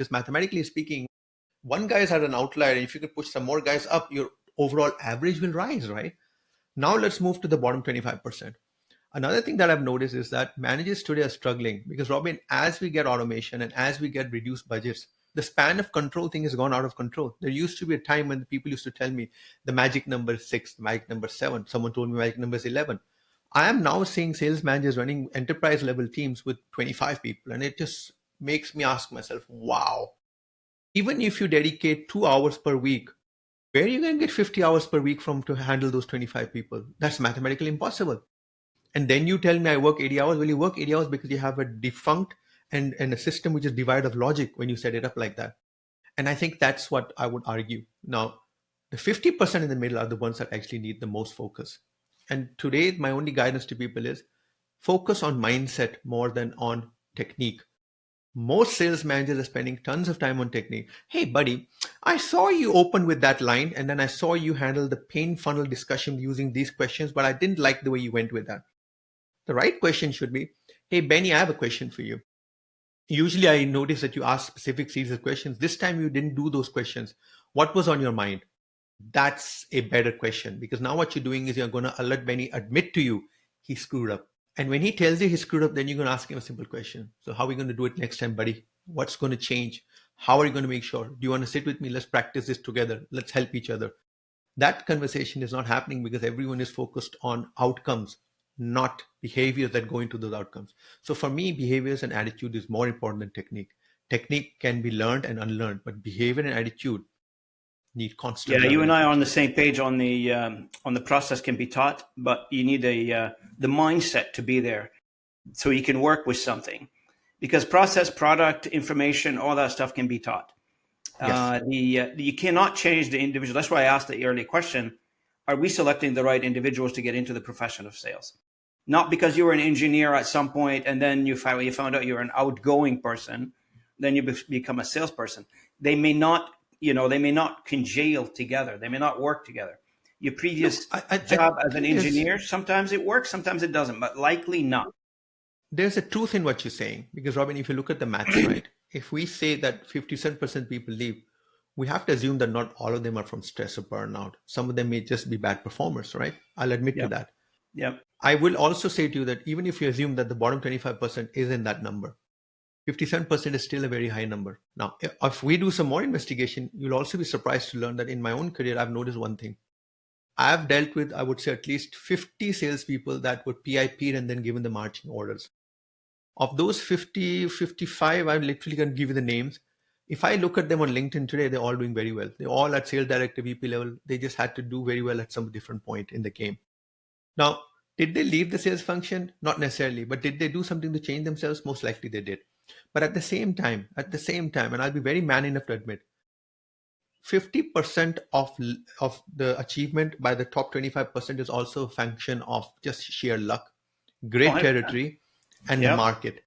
Because mathematically speaking, one guy's had an outlier. If you could push some more guys up, your overall average will rise, right? Now let's move to the bottom 25%. Another thing that I've noticed is that managers today are struggling because, Robin, as we get automation and as we get reduced budgets, the span of control thing has gone out of control. There used to be a time when the people used to tell me the magic number is 6, the magic number is 7. Someone told me magic number is 11. I am now seeing sales managers running enterprise level teams with 25 people. And it just makes me ask myself, wow, even if you dedicate 2 hours per week, where are you going to get 50 hours per week from to handle those 25 people? That's mathematically impossible. And then you tell me I work 80 hours. Well, you work 80 hours because you have a defunct and a system which is devoid of logic when you set it up like that. And I think that's what I would argue. Now, the 50% in the middle are the ones that actually need the most focus. And today, my only guidance to people is focus on mindset more than on technique. Most sales managers are spending tons of time on technique. Hey, buddy, I saw you open with that line, and then I saw you handle the pain funnel discussion using these questions, but I didn't like the way you went with that. The right question should be, hey, Benny, I have a question for you. Usually I notice that you ask specific series of questions. This time you didn't do those questions. What was on your mind? That's a better question, because now what you're doing is you're going to let Benny admit to you he screwed up. And when he tells you he screwed up, then you're going to ask him a simple question. So how are we going to do it next time, buddy? What's going to change? How are you going to make sure? Do you want to sit with me? Let's practice this together. Let's help each other. That conversation is not happening because everyone is focused on outcomes, not behaviors that go into those outcomes. So for me, behaviors and attitude is more important than technique. Technique can be learned and unlearned, but behavior and attitude need constant. Yeah, you and I are on the same page on the process can be taught, but you need the mindset to be there so you can work with something, because process, product, information, all that stuff can be taught. Yes. You cannot change the individual. That's why I asked the earlier question: are we selecting the right individuals to get into the profession of sales? Not because you were an engineer at some point and then you found out you're an outgoing person, then you become a salesperson. They may not congeal together. They may not work together. Your previous job as an engineer, sometimes it works, sometimes it doesn't, but likely not. There's a truth in what you're saying, because Robin, if you look at the maths, right, if we say that 57% people leave, we have to assume that not all of them are from stress or burnout. Some of them may just be bad performers, right? I'll admit to that. Yeah. I will also say to you that even if you assume that the bottom 25% is in that number, 57% is still a very high number. Now, if we do some more investigation, you'll also be surprised to learn that in my own career, I've noticed one thing. I've dealt with, I would say, at least 50 salespeople that were PIP'd and then given the marching orders. Of those 50, 55, I'm literally going to give you the names. If I look at them on LinkedIn today, they're all doing very well. They're all at sales director, VP level. They just had to do very well at some different point in the game. Now, did they leave the sales function? Not necessarily, but did they do something to change themselves? Most likely they did. But at the same time, and I'll be very man enough to admit, 50% of the achievement by the top 25% is also a function of just sheer luck, great territory, and the market.